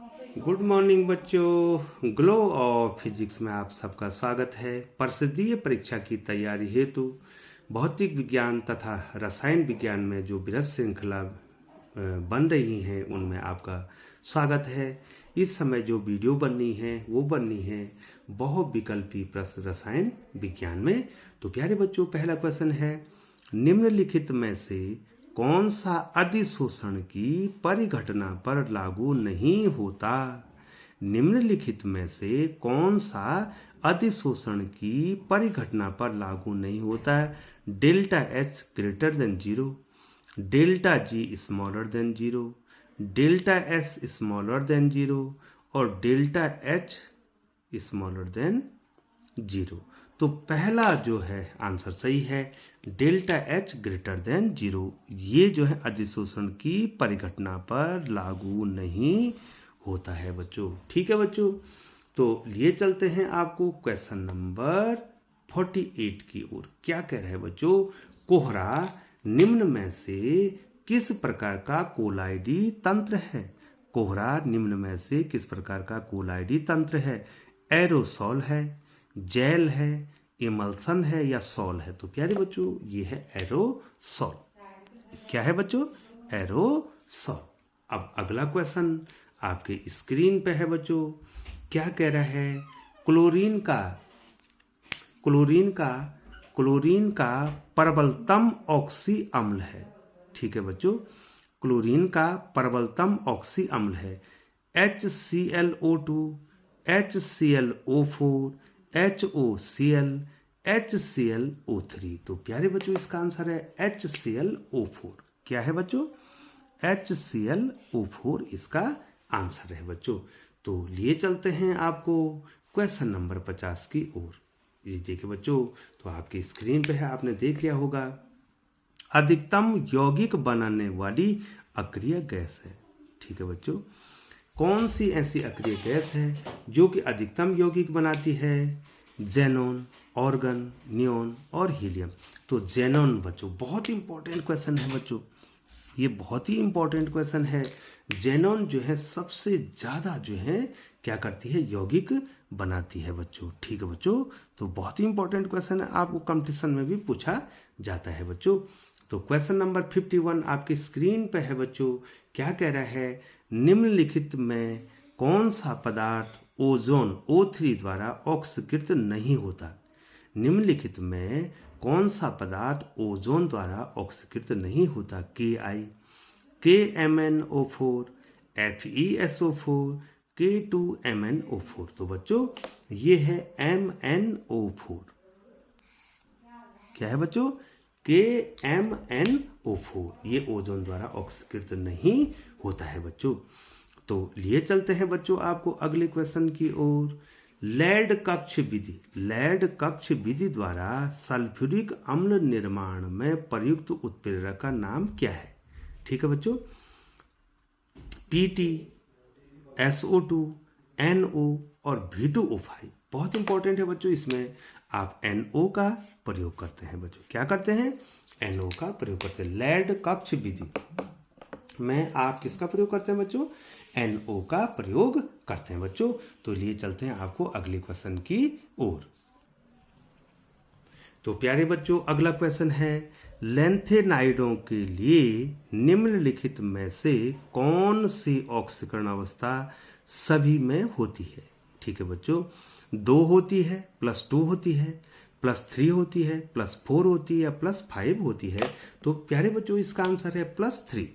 Good morning बच्चों, glow of physics में आप सबका स्वागत है। परिषदीय परीक्षा की तैयारी हेतु भौतिक विज्ञान तथा रसायन विज्ञान में जो बृहद श्रृंखला बन रही हैं उनमें आपका स्वागत है। इस समय जो वीडियो बननी है वो बननी है बहुविकल्पी प्रश्न रसायन विज्ञान में। तो प्यारे बच्चों, पहला क्वेश्चन है, निम्नलिखित में से कौन सा अधिशोषण की परिघटना पर लागू नहीं होता? निम्नलिखित में से कौन सा अधिशोषण की परिघटना पर लागू नहीं होता है? Delta H greater than 0, delta G smaller than 0, delta S smaller than 0 और डेल्टा एच स्मॉलर देन 0। तो पहला जो है आंसर सही है, डेल्टा एच ग्रेटर देन 0। ये जो है अधिशोषण की परिघटना पर लागू नहीं होता है बच्चों। ठीक है बच्चों, तो लिए चलते हैं आपको क्वेश्चन नंबर 48 की ओर। क्या कह रहे हैं बच्चों? कोहरा निम्न में से किस प्रकार का कोलाइडी तंत्र है? कोहरा निम्न में से किस प्रकार का कोलाइडी तंत्र है? एरोसॉल है, जेल है, इमल्सन है या सॉल है? तो प्यारे बच्चों, ये है एरोसॉल। क्या है बच्चों? एरोसॉल। अब अगला क्वेश्चन आपके स्क्रीन पे है बच्चों। क्या कह रहा है? क्लोरीन का प्रबलतम ऑक्सी अम्ल है। ठीक है बच्चों, क्लोरीन का प्रबलतम ऑक्सी अम्ल है HClO2, HClO4, HOCl, HClO3। तो प्यारे बच्चों, इसका आंसर है HClO4। क्या है बच्चों? HClO4 इसका आंसर है बच्चों। तो लिए चलते हैं आपको क्वेश्चन नंबर 50 की ओर। ये देखिए बच्चों, तो आपकी स्क्रीन पे है, आपने देख लिया होगा। अधिकतम यौगिक बनाने वाली अक्रिय गैस है। ठीक है बच्चों, कौन सी ऐसी अक्रिय गैस है जो कि अधिकतम यौगिक बनाती है? जेनॉन, ऑर्गन, नियोन और हीलियम। तो जेनॉन बच्चों, बहुत ही इंपॉर्टेंट क्वेश्चन है बच्चों, ये बहुत ही इंपॉर्टेंट क्वेश्चन है। जेनॉन जो है सबसे ज्यादा जो है क्या करती है? यौगिक बनाती है बच्चों। ठीक है बच्चों, तो बहुत ही इंपॉर्टेंट क्वेश्चन है, आपको कंपटीशन में भी पूछा जाता है बच्चों। तो क्वेश्चन नंबर 51 आपकी स्क्रीन पे है बच्चों। क्या कह रहा है? निम्नलिखित में कौन सा पदार्थ ओजोन O3 द्वारा ऑक्सीकृत नहीं होता? निम्नलिखित में कौन सा पदार्थ ओजोन द्वारा ऑक्सीकृत नहीं होता? Ki, KMnO4, FeSO4, K2MnO4। तो बच्चों, ये है MnO4। क्या है बच्चों? KMnO4। ये ओजोन द्वारा ऑक्सीकृत नहीं होता है बच्चों। तो लिए चलते हैं बच्चों आपको अगले क्वेश्चन की ओर। लेड कक्ष विधि द्वारा सल्फ्यूरिक अम्ल निर्माण में प्रयुक्त उत्प्रेरक का नाम क्या है? ठीक है बच्चों, PT, SO2, NO और V2O5। बहुत इंपॉर्टेंट है बच्चों, इसमें आप NO का प्रयोग करते हैं बच्चों। क्या करते हैं? NO का प्रयोग करते हैं। लेड कक्ष विधि में आप किसका प्रयोग करते हैं बच्चों? NO का प्रयोग करते हैं बच्चों। तो लिए चलते हैं आपको अगले क्वेश्चन की ओर। तो प्यारे बच्चों, अगला क्वेश्चन है, लेंथेनाइडों के लिए निम्नलिखित में से कौन सी ऑक्सीकरण अवस्था सभी में होती है? ठीक है बच्चों, 2 होती है, +2 होती है, +3 होती है, +4 होती है या +5 होती है? तो प्यारे बच्चों, इसका आंसर है +3।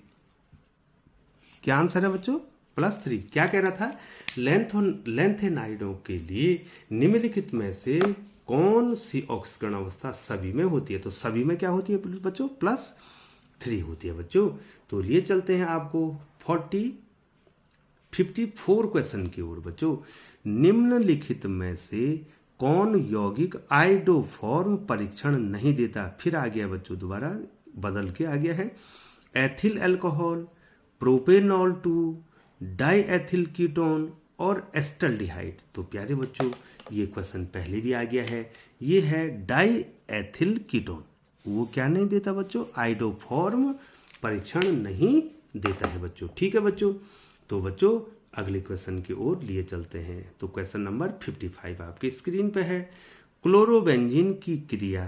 क्या आंसर है बच्चों? +3। क्या कह रहा था? लेंथेनाइडों के लिए निम्नलिखित में से कौन सी ऑक्सीकरण अवस्था सभी में होती है? तो सभी में क्या होती है बच्चों? +3 होती है बच्चों। तो लिए चलते हैं आपको 54 क्वेश्चन की ओर बच्चों। निम्नलिखित में से कौन यौगिक आइडोफॉर्म परीक्षण नहीं देता? फिर आ गया बच्चों, दोबारा बदल के आ गया है। Ethyl alcohol, propanol 2, diethyl ketone और एस्टल्डिहाइड। तो प्यारे बच्चों, ये क्वेश्चन पहले भी आ गया है, ये है डाईएथिल कीटोन। वो क्या नहीं देता बच्चों? आइडोफॉर्म परीक्षण नहीं देता है बच्चों। ठीक है बच्चों, तो बच्चों अगले क्वेश्चन की ओर लिए चलते हैं। तो क्वेश्चन नंबर 55 आपकी स्क्रीन पे है। क्लोरोबेंजीन की क्रिया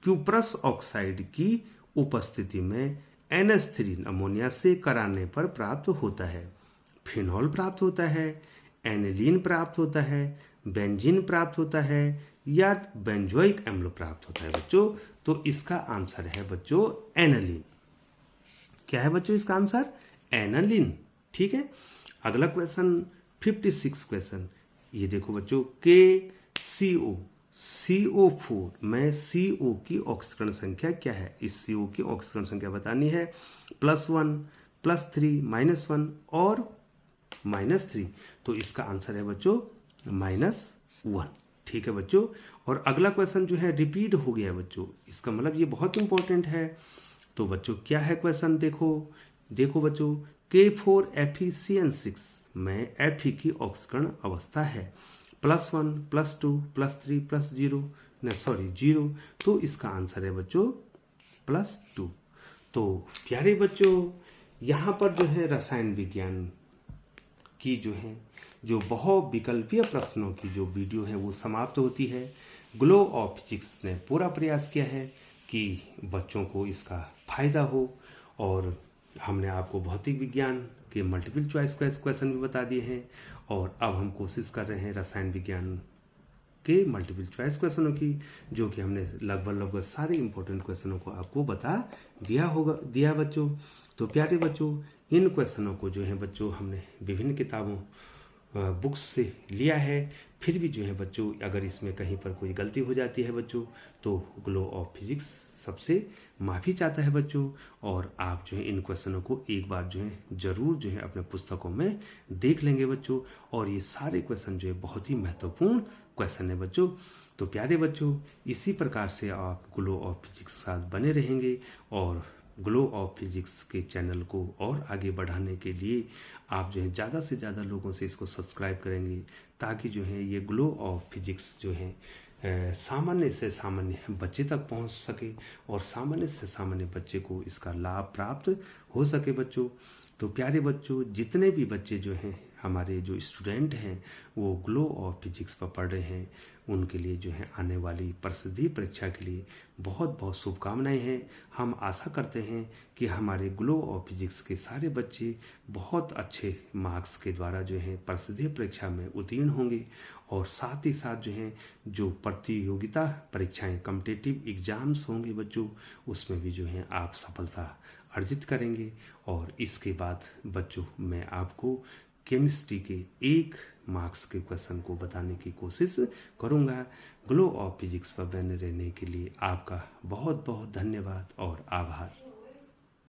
क्यूप्रस ऑक्साइड की उपस्थिति में NH3 अमोनिया से कराने पर प्राप्त होता है। फिनॉल प्राप्त होता है, एनिलीन प्राप्त होता है, बेंजीन प्राप्त होता है या बेंजोइक अम्ल प्राप्त होता है बच्चों। तो इसका आंसर है बच्चों एनिलीन। क्या है बच्चों इसका आंसर? एनिलीन। ठीक है। अगला क्वेश्चन 56 क्वेश्चन, ये देखो बच्चों, CO4 में CO की ऑक्सीकरण संख्या क्या है? इस CO की ऑक्सीकरण संख्या बतानी है। +1, +3, -1 और -3। तो इसका आंसर है बच्चों -1। ठीक है बच्चों। और अगला क्वेश्चन जो है रिपीट हो गया है बच्चों, इसका मतलब ये बहुत इंपॉर्टेंट है। तो बच्चों क्या है क्वेश्चन? देखो बच्चों, K4FeCN6 में Fe की ऑक्सीकरण अवस्था है +1, +2, +3, +0। तो इसका आंसर है बच्चों +2। तो प्यारे बच्चों, यहाँ पर जो है रसायन विज्ञान की जो बहुविकल्पीय प्रश्नों की जो वीडियो है वो समाप्त होती है। ग्लो ऑफ फिजिक्स ने पूरा प्रयास किया है कि बच्चों को इसका फायदा हो, और हमने आपको भौतिक विज्ञान के मल्टीपल चॉइस क्वेश्चन भी बता दिए हैं, और अब हम कोशिश कर रहे हैं रसायन विज्ञान के मल्टीपल चॉइस क्वेश्चनों की, जो कि हमने लगभग सारे इंपॉर्टेंट क्वेश्चनों को आपको बता दिया बच्चों। तो प्यारे बच्चों, इन क्वेश्चनों को जो है बच्चों हमने विभिन्न किताबों बुक्स से लिया है। फिर भी जो है बच्चों, अगर इसमें कहीं पर कोई गलती हो जाती है बच्चों, तो ग्लो ऑफ फिजिक्स सबसे माफ़ी चाहता है बच्चों। और आप जो है इन क्वेश्चनों को एक बार जो है ज़रूर जो है अपने पुस्तकों में देख लेंगे बच्चों। और ये सारे क्वेश्चन जो है बहुत ही महत्वपूर्ण क्वेश्चन है बच्चों। तो प्यारे बच्चों, इसी प्रकार से आप ग्लो ऑफ फिजिक्स के साथ बने रहेंगे, और ग्लो ऑफ फिजिक्स के चैनल को और आगे बढ़ाने के लिए आप जो है ज़्यादा से ज़्यादा लोगों से इसको सब्सक्राइब करेंगे, ताकि जो है ये ग्लो ऑफ फिजिक्स जो है सामान्य से सामान्य बच्चे तक पहुंच सके, और सामान्य से सामान्य बच्चे को इसका लाभ प्राप्त हो सके बच्चों। तो प्यारे बच्चों, जितने भी बच्चे जो हैं हमारे जो स्टूडेंट हैं वो ग्लो ऑफ फिजिक्स पर पढ़ रहे हैं, उनके लिए जो है आने वाली प्रसिद्धि परीक्षा के लिए बहुत बहुत शुभकामनाएं हैं। हम आशा करते हैं कि हमारे ग्लो ऑफ फिजिक्स के सारे बच्चे बहुत अच्छे मार्क्स के द्वारा जो है प्रसिद्धि परीक्षा में उत्तीर्ण होंगे, और साथ ही साथ जो है जो प्रतियोगिता परीक्षाएं कॉम्पिटिटिव एग्जाम्स होंगे बच्चों, उसमें भी जो है आप सफलता अर्जित करेंगे। और इसके बाद बच्चों मैं आपको केमिस्ट्री के 1 मार्क्स के क्वेश्चन को बताने की कोशिश करूंगा। ग्लो ऑफ फिजिक्स पर बने रहने के लिए आपका बहुत बहुत धन्यवाद और आभार।